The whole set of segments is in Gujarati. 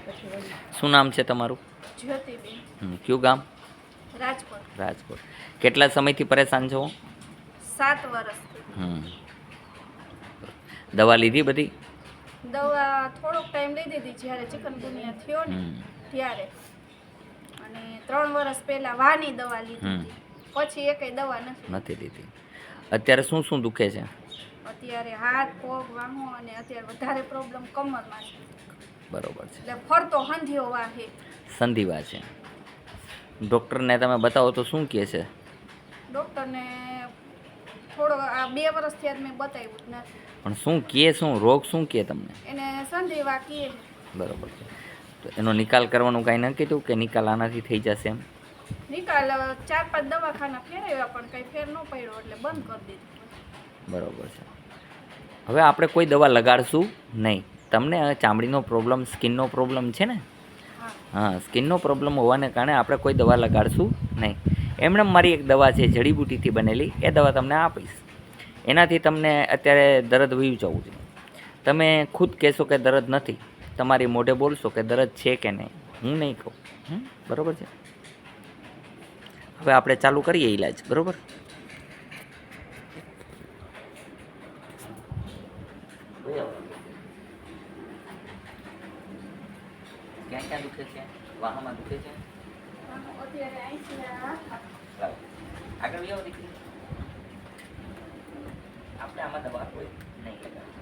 પછી વળી શું નામ છે તમારું? જ્યોતિબેન, કયું ગામ? રાજકોટ. રાજકોટ. કેટલા સમયથી પરેશાન છો? 7 વર્ષથી. દવા લીધી બધી? દવા થોડોક ટાઈમ લીધી હતી જ્યારે ચિકનગુનિયા થયો ને ત્યારે, અને 3 વર્ષ પહેલા વાની દવા લીધી હતી. પછી એકેય દવા નથી લીધી. અત્યારે શું શું દુખે છે? અત્યારે હાથ પગ વાહો, અને અત્યારે વધારે પ્રોબ્લેમ કમરમાં છે. બરોબર છે. એટલે ફરતો હંધિયો વાહે. સંધિવા છે. ડૉક્ટરને તમે બતાવો તો શું કહે છે? ડૉક્ટરને થોડો આ 2 વર્ષથી આજ મેં બતાવ્યું જ નથી. પણ શું કહે, શું રોગ શું કહે તમને? એને સંધિવા કહે. બરોબર છે. તો એનો નિકાલ કરવાનું કાંઈ ન કીધું કે નિકાલ આનાથી થઈ જશે એમ? નિકાલ 4-5 દવાખાના ફેરવ્યા પણ કંઈ ફેર ન પડ્યો એટલે બંધ કરી દીધું. બરોબર છે. હવે આપણે કોઈ દવા લગાડશું નહીં. તમને ચામડીનો પ્રોબ્લેમ, સ્કિનનો પ્રોબ્લેમ છે ને? હા, સ્કિનનો પ્રોબ્લેમ હોવાને કારણે આપણે કોઈ દવા લગાડશું નહીં. એમણે મારી એક દવા છે જડીબુટીથી બનેલી, એ દવા તમને આપીશ. એનાથી તમને અત્યારે દર્દ વયું જવું છે. તમે ખુદ કહેશો કે દર્દ નથી, તમારી મોઢે બોલશો કે દર્દ છે કે નહીં, હું નહીં કહું. બરાબર છે. હવે આપણે ચાલુ કરીએ ઈલાજ. બરાબર? ક્યાં ક્યાં દુખે છે? વાહમાં દુખે છે? આગળ આવો દીકરી. આપણે આમાં દવા કોઈ નહીં લગાડવી.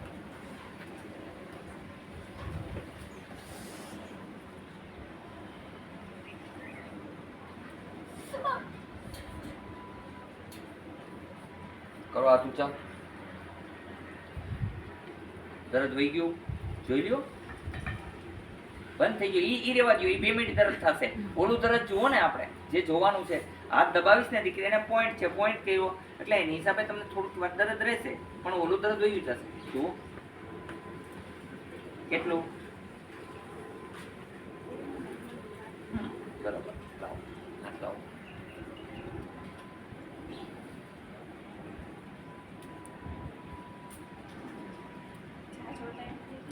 કરો હાથ ઊંચા. દર્દ વહી ગયું? જોઈ લ્યો. બંધ થઈ ગયું. ઈ રેવા દો. ઈ 2 મિનિટ દર્દ થશે. ઓલું દર્દ જુઓ ને, આપણે જે જોવાનું છે. હાથ દબાવીશ ને દીકરી, એને પોઈન્ટ છે, પોઈન્ટ કર્યો એટલે એની હિસાબે તમને થોડુંક વાર દર્દ રહેશે, પણ ઓલું દર્દ વયું જશે. જુઓ કેટલું. બરોબર. લાવો હાથ લાવો.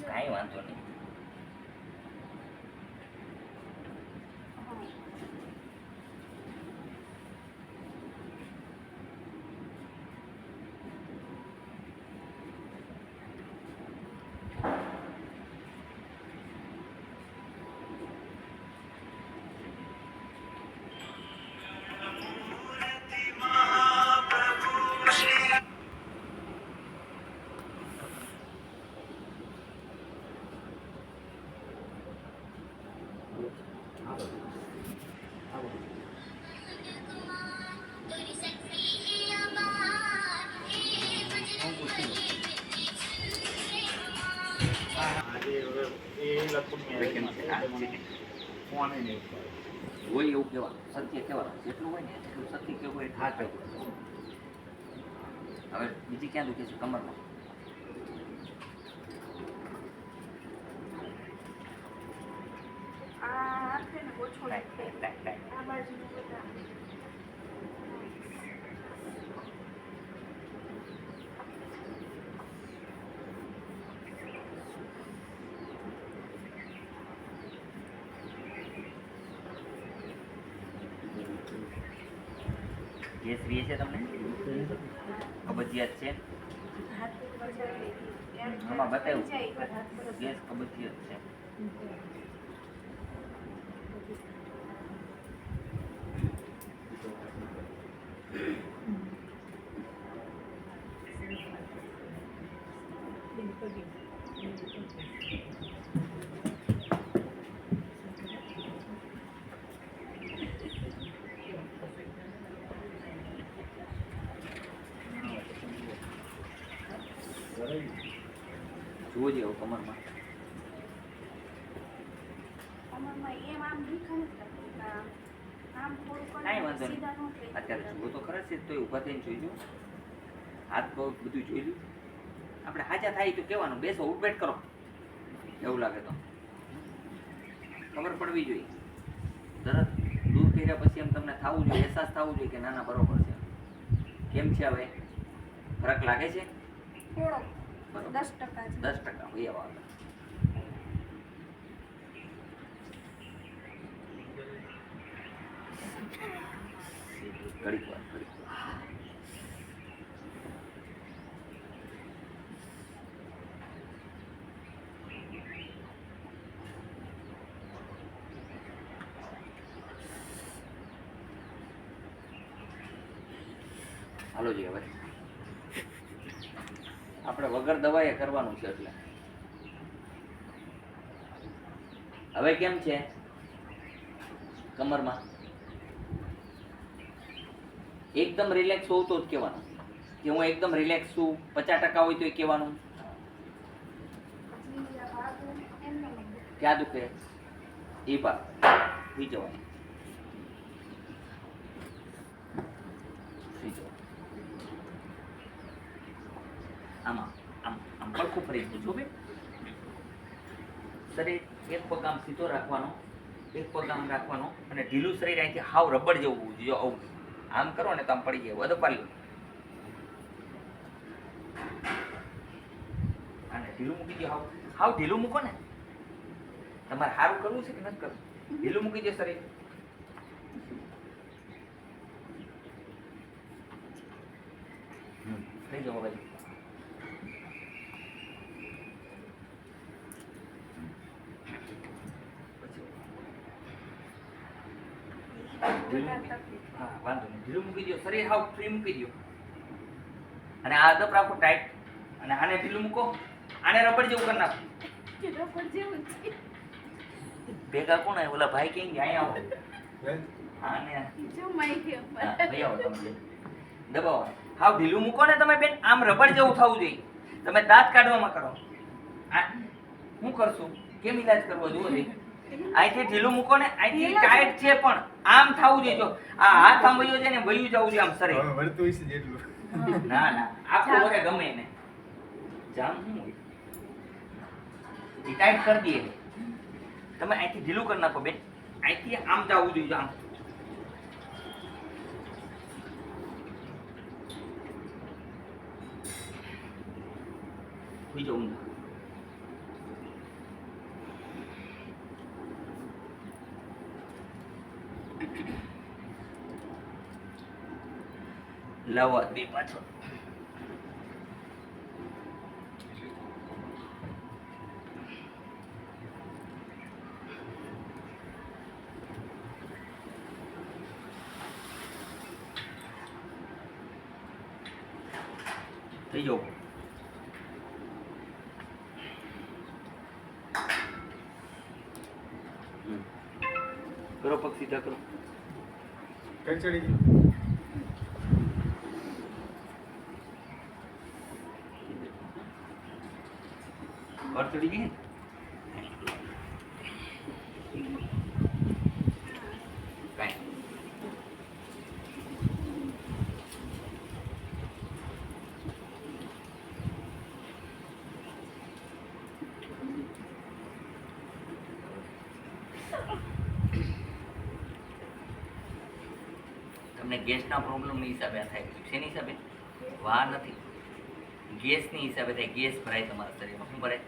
કાંઈ વાંધો નહીં. હોય એવું કહેવાનું, સત્ય કહેવાનું, જેટલું હોય ને એટલું સત્ય કેવું હોય. હા, હવે બીજી ક્યાં દુખે છે? કમરમાં. ગેસ રીએ છે તમને? કબજિયાત છે? આમાં બતાવ્યું ગેસ કબજિયાત છે. જુઓ જેવો કમરમાં. કાંઈ વાંધો નહીં. અત્યારે જુઓ તો ખરા છે, તો ઊભા થઈને જોઈજો. હાથ પગ બધું જોઈ લ્યું. આપણે હાજા થાય તો કહેવાનું, બેસો, ઉઠબેઠ કરો. એવું લાગે તો ખબર પડવી જોઈએ. તરત દૂર કર્યા પછી એમ તમને થવું જોઈએ, અહેસાસ થવું જોઈએ કે નાના બરોબર છે. કેમ છે હવે? ફરક લાગે છે? 10% 10% હોય. ઘડીક વાર. હાલો જી હવે આપણે વગર દવાએ કરવાનું છે. એટલે હવે કેમ છે કમરમાં? એકદમ રિલેક્સ હોવ તો જ કહેવાનું કે હું એકદમ રિલેક્સ છું. 50% હોય તો એ કહેવાનું. ક્યાં દુખે એ પા સુઈ જવાનું. આમાં આમ આમ પડખું ફરી જજો બે. શરીર એક પગ આમ સીધો રાખવાનો, એક પગ આમ રાખવાનો અને ઢીલું શરીર અહીંથી હાવ રબડ જેવું હોવું જોઈએ. આવું આમ કરો ને તો આમ પડી જાય. વધુ પાડી લો અને ઢીલું મૂકી દો. હાવ હાવ ઢીલું મૂકો ને. તમારે સારું કરવું છે કે નથી કરવું? ઢીલું મૂકી દો શરીર. થઈ જાઓ ભાઈ. હા વાંધો નહીં. ઢીલું મૂકી દો શરીર. હાવ ફ્રી મૂકી દો અને આ અદબ રાખો ટાઈટ. અને આને ઢીલું મૂકો. આને રબડ જેવું કરી નાખો. ભેગા કોણ આવ્યા? ઓલા ભાઈ કેમ ગયા? અહીંયા આવો. આને દબાવો. હાવ ઢીલું મૂકો ને તમે બેન. આમ રબડ જેવું થવું જોઈએ. તમે દાંત કાઢવામાં કરો. શું કરશું? કેમ ઈલાજ કરવો? જુઓ દે. અહીંથી ઢીલું મૂકો ને. અહીંથી ટાઈટ છે પણ આમ થવું જોઈએ. જો આ હાથ આમ વયો છે ને વયું જવું જોઈએ આમ શરીર. ના ના આખું વરે ગમે ને જામ શું હોય એ ટાઈટ કરી દઈએ. તમે અહીંથી ઢીલું કરી નાખો બેન. અહીંથી આમ જવું જોઈએ. આમ સુઈ જવું. લાવો બે પાછો. થઈ જાઓ. કરો પગ સીધા કરો. કઈ ચડી ગઈ? और चढ़ी गई તમને ગેસના પ્રોબ્લેમની હિસાબે આ થાય. શેની હિસાબે? વા નથી, ગેસની હિસાબે થાય. ગેસ ભરાય તમારા શરીરમાં. શું ભરાય?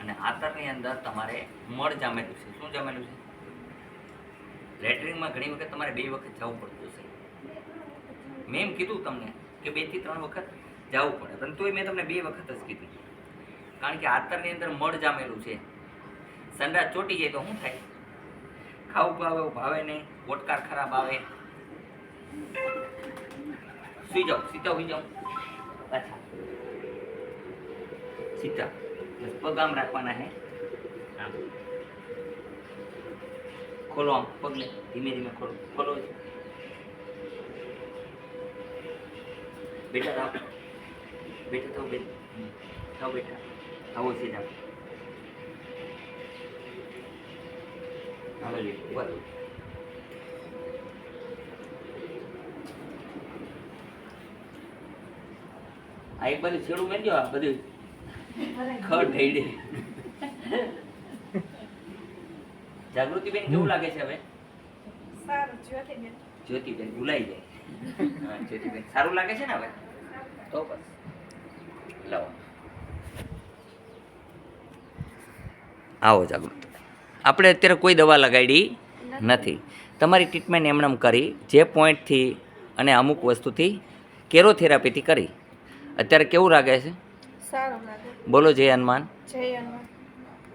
અને આંતરની અંદર તમારે મળ જામેલું છે. શું જામેલું છે? લેટરિનમાં ઘણી વખત તમારે 2 વખત જવું પડતું હશે. મેં એમ કીધું તમને કે 2 થી 3 વખત જવું પડે, પરંતુ તોય મેં તમને 2 વખત જ કીધું. કારણ કે આંતરની અંદર મળ જામેલું છે. સંડાસ ચોટી જાય તો શું થાય? ખાવું ભાવે નહીં, પોટકાર ખરાબ આવે. સુઈ જાઓ, સીધા સુઈ જાઓ. પાછા સીધા. પગ આમ રાખવાના હે. આમ ખોલો. આમ પગને ધીમે ધીમે ખોલો. ખોલો. બેટા થાવ. બેટા થાવ બેન. થાવ બેટા. આવો સીધા. હવે લે ઉભા થો. આ એક બાજુ છેડું મેળજો. આ બધું ખડ થઈ દે. જાગૃતિબેન કેવું લાગે છે હવે? સારું. જ્યોતિબેન. જ્યોતિબેન ભૂલાઈ જાય. હા જ્યોતિબેન સારું લાગે છે ને હવે? તો બસ લાવો. આવો જાગૃતિ. આપણે અત્યારે કોઈ દવા લગાડી નથી. તમારી ટ્રીટમેન્ટ એમનેમ કરી જે પોઈન્ટથી અને અમુક વસ્તુથી કેરોથેરાપીથી કરી. અત્યારે કેવું લાગે છે? સારું લાગે. બોલો જય હનુમાન. જય હનુમાન.